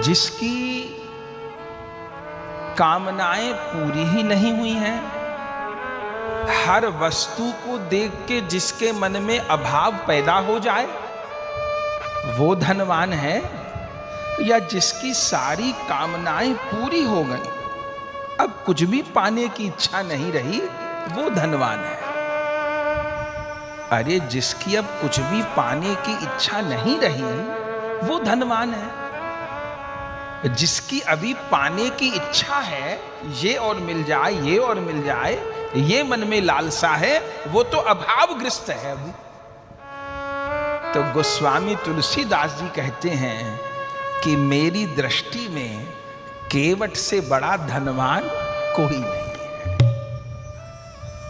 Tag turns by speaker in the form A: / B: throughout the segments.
A: जिसकी कामनाएं पूरी ही नहीं हुई हैं, हर वस्तु को देख के जिसके मन में अभाव पैदा हो जाए, वो धनवान है? या जिसकी सारी कामनाएं पूरी हो गई, अब कुछ भी पाने की इच्छा नहीं रही, वो धनवान है? अरे जिसकी अब कुछ भी पाने की इच्छा नहीं रही, वो धनवान है। जिसकी अभी पाने की इच्छा है, ये और मिल जाए, ये और मिल जाए, ये मन में लालसा है, वो तो अभावग्रस्त है अभी। तो गोस्वामी तुलसीदास जी कहते हैं कि मेरी दृष्टि में केवट से बड़ा धनवान कोई नहीं है।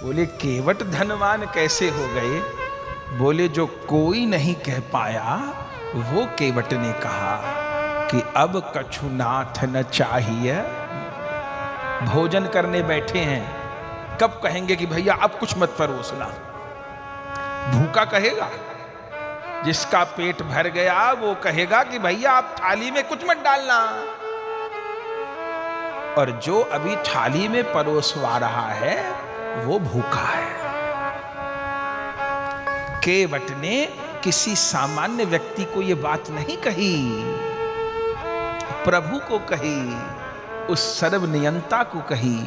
A: बोले केवट धनवान कैसे हो गए? बोले जो कोई नहीं कह पाया, वो केवट ने कहा कि अब कछु नाथ न चाहिए। भोजन करने बैठे हैं, कब कहेंगे कि भैया अब कुछ मत परोसना? भूखा कहेगा? जिसका पेट भर गया वो कहेगा कि भैया आप थाली में कुछ मत डालना। और जो अभी थाली में परोसवा रहा है वो भूखा है। केवट ने किसी सामान्य व्यक्ति को यह बात नहीं कही, प्रभु को कही, उस सर्वनियंता को कही।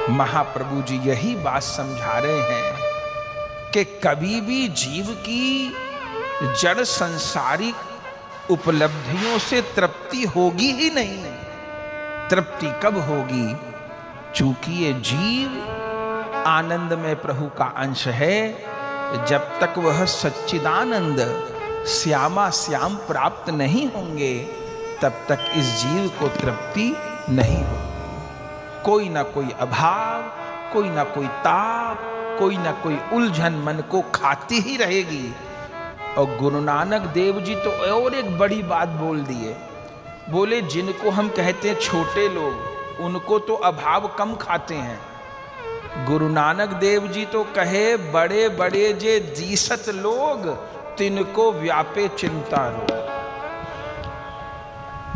A: महाप्रभु जी यही बात समझा रहे हैं कि कभी भी जीव की जड़ संसारिक उपलब्धियों से तृप्ति होगी ही नहीं। तृप्ति कब होगी? चूंकि ये जीव आनंद में प्रभु का अंश है, जब तक वह सच्चिदानंद श्यामा श्याम प्राप्त नहीं होंगे, तब तक इस जीव को तृप्ति नहीं हो। कोई ना कोई अभाव, कोई ना कोई ताप, कोई ना कोई उलझन मन को खाती ही रहेगी। और गुरु नानक देव जी तो और एक बड़ी बात बोल दिए। बोले जिनको हम कहते हैं छोटे लोग, उनको तो अभाव कम खाते हैं। गुरु नानक देव जी तो कहे बड़े बड़े जे दीसत लोग, तिनको व्यापे चिंता रोग।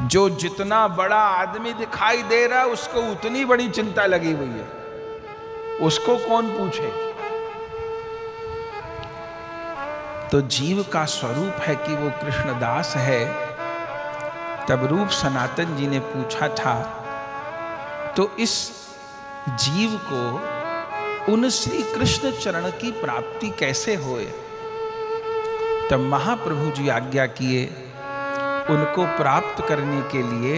A: जो जितना बड़ा आदमी दिखाई दे रहा है उसको उतनी बड़ी चिंता लगी हुई है, उसको कौन पूछे? तो जीव का स्वरूप है कि वो कृष्णदास है। तब रूप सनातन जी ने पूछा था, तो इस जीव को उन श्री कृष्ण चरण की प्राप्ति कैसे होए? तब महाप्रभु जी आज्ञा किए, उनको प्राप्त करने के लिए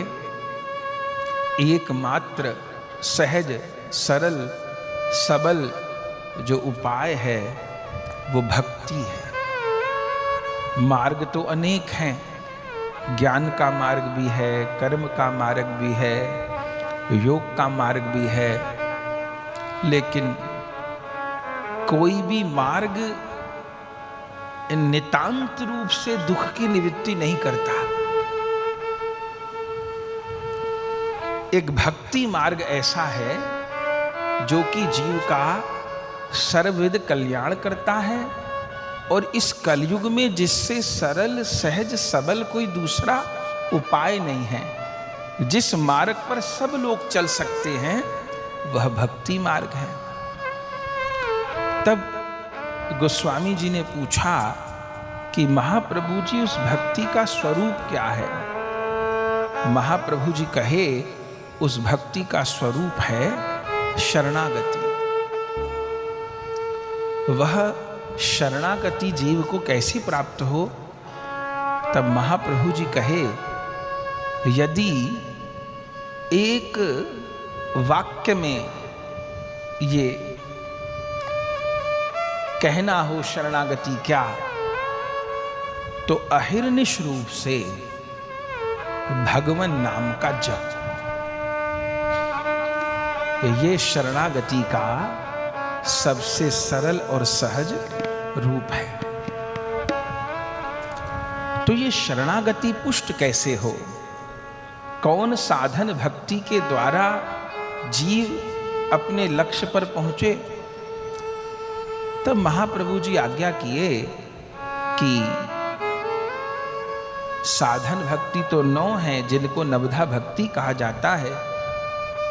A: एकमात्र सहज सरल सबल जो उपाय है वो भक्ति है। मार्ग तो अनेक हैं, ज्ञान का मार्ग भी है, कर्म का मार्ग भी है, योग का मार्ग भी है, लेकिन कोई भी मार्ग नितांत रूप से दुख की निवृत्ति नहीं करता। एक भक्ति मार्ग ऐसा है जो कि जीव का सर्वविध कल्याण करता है, और इस कलयुग में जिससे सरल सहज सबल कोई दूसरा उपाय नहीं है। जिस मार्ग पर सब लोग चल सकते हैं वह भक्ति मार्ग है। तब गोस्वामी जी ने पूछा कि महाप्रभु जी उस भक्ति का स्वरूप क्या है? महाप्रभु जी कहे उस भक्ति का स्वरूप है शरणागति। वह शरणागति जीव को कैसी प्राप्त हो? तब महाप्रभु जी कहे, यदि एक वाक्य में ये कहना हो शरणागति क्या, तो अहिर्निश रूप से भगवान नाम का जप, ये शरणागति का सबसे सरल और सहज रूप है। तो ये शरणागति पुष्ट कैसे हो? कौन साधन भक्ति के द्वारा जीव अपने लक्ष्य पर पहुंचे? तब महाप्रभु जी आज्ञा किए कि साधन भक्ति तो 9 हैं जिनको नवधा भक्ति कहा जाता है,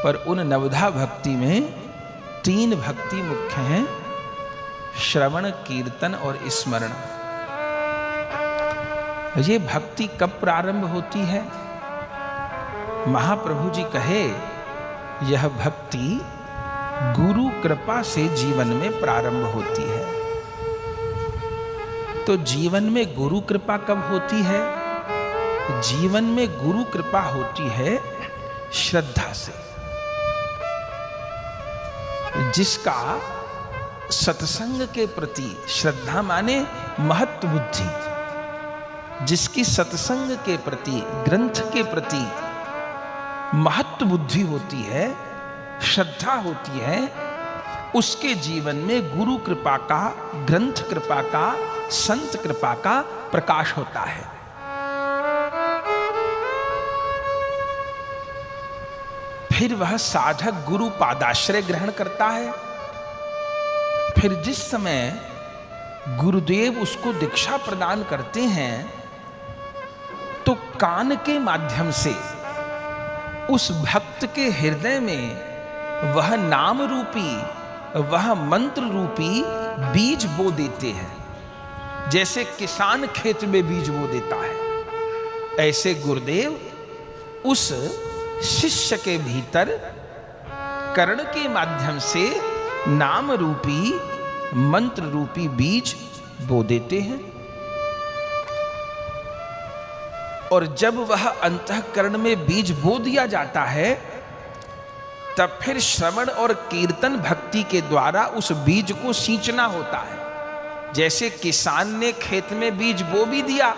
A: पर उन नवधा भक्ति में 3 भक्ति मुख्य हैं, श्रवण, कीर्तन और स्मरण। ये भक्ति कब प्रारंभ होती है? महाप्रभु जी कहे यह भक्ति गुरु कृपा से जीवन में प्रारंभ होती है। तो जीवन में गुरु कृपा कब होती है? जीवन में गुरु कृपा होती है श्रद्धा से। जिसका सत्संग के प्रति, श्रद्धा माने महत्व बुद्धि, जिसकी सत्संग के प्रति, ग्रंथ के प्रति महत्व बुद्धि होती है, श्रद्धा होती है, उसके जीवन में गुरु कृपा का, ग्रंथ कृपा का, संत कृपा का प्रकाश होता है। फिर वह साधक गुरु पादाश्रय ग्रहण करता है। फिर जिस समय गुरुदेव उसको दीक्षा प्रदान करते हैं तो कान के माध्यम से उस भक्त के हृदय में वह नाम रूपी, वह मंत्र रूपी बीज बो देते हैं। जैसे किसान खेत में बीज बो देता है, ऐसे गुरुदेव उस शिष्य के भीतर कर्ण के माध्यम से नाम रूपी, मंत्र रूपी बीज बो देते हैं। और जब वह अंतःकरण में बीज बो दिया जाता है, तब फिर श्रवण और कीर्तन भक्ति के द्वारा उस बीज को सींचना होता है। जैसे किसान ने खेत में बीज बो भी दिया,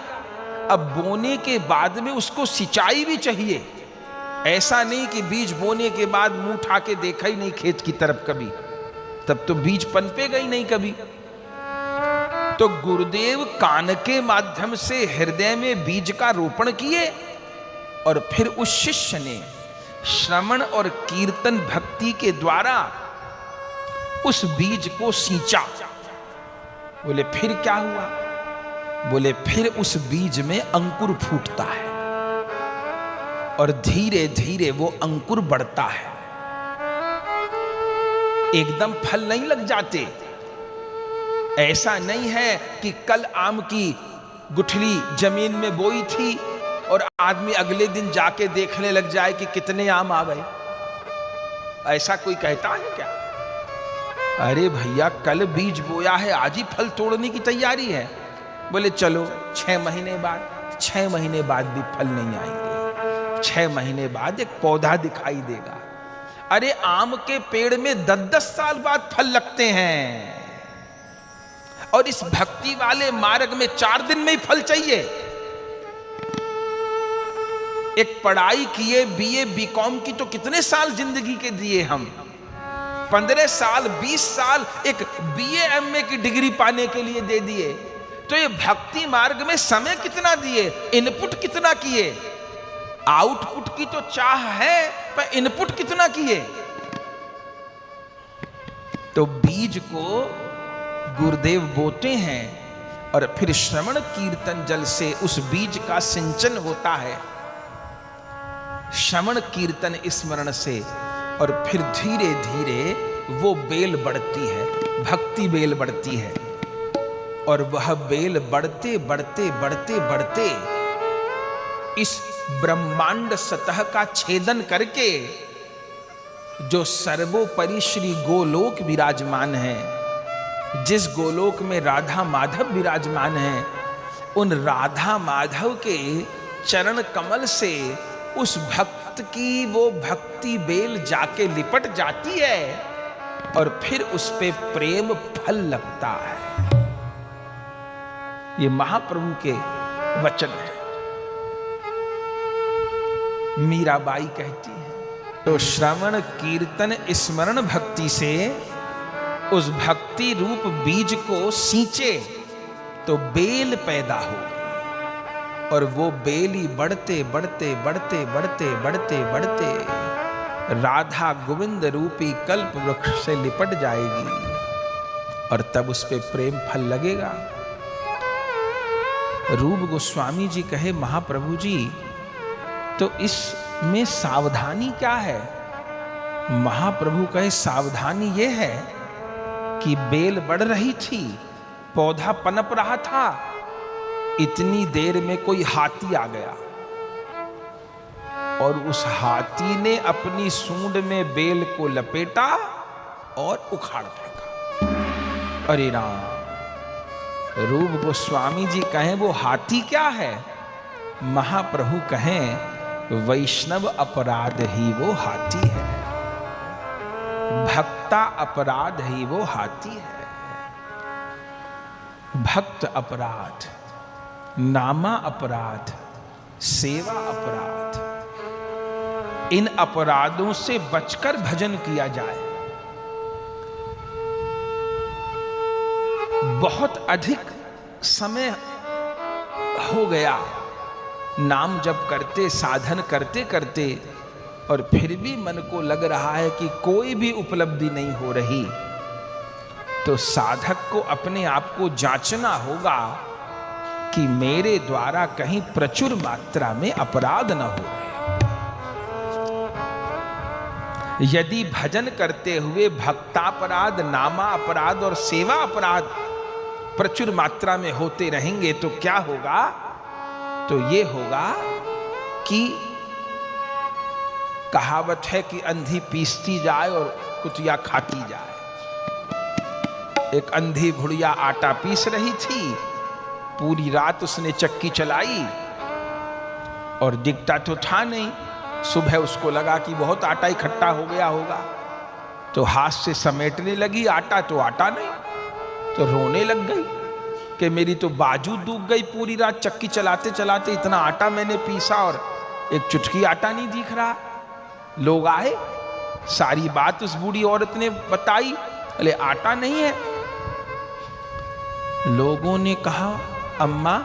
A: अब बोने के बाद में उसको सिंचाई भी चाहिए। ऐसा नहीं कि बीज बोने के बाद मुंह उठा के देखा ही नहीं खेत की तरफ कभी, तब तो बीज पनपेगा ही नहीं कभी। तो गुरुदेव कान के माध्यम से हृदय में बीज का रोपण किए और फिर उस शिष्य ने श्रवण और कीर्तन भक्ति के द्वारा उस बीज को सींचा। बोले फिर क्या हुआ? बोले फिर उस बीज में अंकुर फूटता है और धीरे धीरे वो अंकुर बढ़ता है। एकदम फल नहीं लग जाते। ऐसा नहीं है कि कल आम की गुठली जमीन में बोई थी और आदमी अगले दिन जाके देखने लग जाए कि कितने आम आ गए। ऐसा कोई कहता है क्या? अरे भैया, कल बीज बोया है, आज ही फल तोड़ने की तैयारी है। बोले चलो 6 महीने बाद, 6 महीने बाद भी फल नहीं आएंगे, 6 महीने बाद एक पौधा दिखाई देगा। अरे आम के पेड़ में 10-10 साल बाद फल लगते हैं, और इस भक्ति वाले मार्ग में 4 दिन में ही फल चाहिए। एक पढ़ाई किए बीए बीकॉम की तो कितने साल जिंदगी के दिए हम, 15 साल 20 साल एक बीए एमए की डिग्री पाने के लिए दे दिए। तो ये भक्ति मार्ग में समय कितना दिए, इनपुट कितना किए। आउटपुट की तो चाह है, पर इनपुट कितना किए। तो बीज को गुरुदेव बोते हैं और फिर श्रवण कीर्तन जल से उस बीज का सिंचन होता है, श्रवण कीर्तन स्मरण से, और फिर धीरे धीरे वो बेल बढ़ती है, भक्ति बेल बढ़ती है। और वह बेल बढ़ते बढ़ते बढ़ते बढ़ते इस ब्रह्मांड सतह का छेदन करके जो सर्वोपरि श्री गोलोक विराजमान है, जिस गोलोक में राधा माधव विराजमान हैं, उन राधा माधव के चरण कमल से उस भक्त की वो भक्ति बेल जाके लिपट जाती है और फिर उस पे प्रेम फल लगता है। ये महाप्रभु के वचन है। मीराबाई कहती है, तो श्रवण कीर्तन स्मरण भक्ति से उस भक्ति रूप बीज को सींचे तो बेल पैदा हो, और वो बेली बढ़ते बढ़ते बढ़ते बढ़ते बढ़ते बढ़ते राधा गोविंद रूपी कल्प वृक्ष से लिपट जाएगी और तब उस पे प्रेम फल लगेगा। रूप गोस्वामी जी कहे, महाप्रभु जी तो इसमें सावधानी क्या है? महाप्रभु कहे, सावधानी ये है कि बेल बढ़ रही थी, पौधा पनप रहा था, इतनी देर में कोई हाथी आ गया और उस हाथी ने अपनी सूंड में बेल को लपेटा और उखाड़ फेंका। अरे राम! रूप गोस्वामी जी कहें वो हाथी क्या है? महाप्रभु कहें वैष्णव अपराध ही वो हाथी है, भक्ता अपराध ही वो हाथी है। भक्त अपराध, नामा अपराध, सेवा अपराध, इन अपराधों से बचकर भजन किया जाए। बहुत अधिक समय हो गया नाम जप करते, साधन करते करते, और फिर भी मन को लग रहा है कि कोई भी उपलब्धि नहीं हो रही, तो साधक को अपने आप को जांचना होगा कि मेरे द्वारा कहीं प्रचुर मात्रा में अपराध न हो रहे। यदि भजन करते हुए भक्तापराध, नामा अपराध और सेवा अपराध प्रचुर मात्रा में होते रहेंगे तो क्या होगा? तो ये होगा कि कहावत है कि अंधी पीसती जाए और कुतिया खाती जाए। एक अंधी बुढ़िया आटा पीस रही थी, पूरी रात उसने चक्की चलाई और दिखता तो था नहीं। सुबह उसको लगा कि बहुत आटा इकट्ठा हो गया होगा, तो हाथ से समेटने लगी आटा, तो आटा नहीं, तो रोने लग गई कि मेरी तो बाजू दुख गई, पूरी रात चक्की चलाते चलाते इतना आटा मैंने पीसा और एक चुटकी आटा नहीं दिख रहा। लोग आए, सारी बात उस बूढ़ी औरत ने बताई, अरे आटा नहीं है। लोगों ने कहा, अम्मा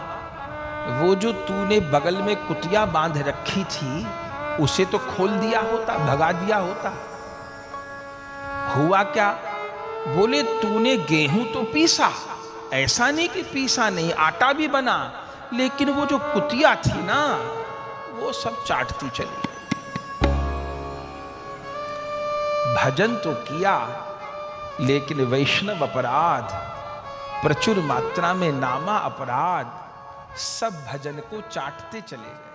A: वो जो तूने बगल में कुतिया बांध रखी थी उसे तो खोल दिया होता, भगा दिया होता। हुआ क्या? बोले तूने गेहूं तो पीसा, ऐसा नहीं कि पीसा नहीं, आटा भी बना, लेकिन वो जो कुतिया थी ना वो सब चाटती चली। भजन तो किया लेकिन वैष्णव अपराध, प्रचुर मात्रा में नामा अपराध, सब भजन को चाटते चले गए।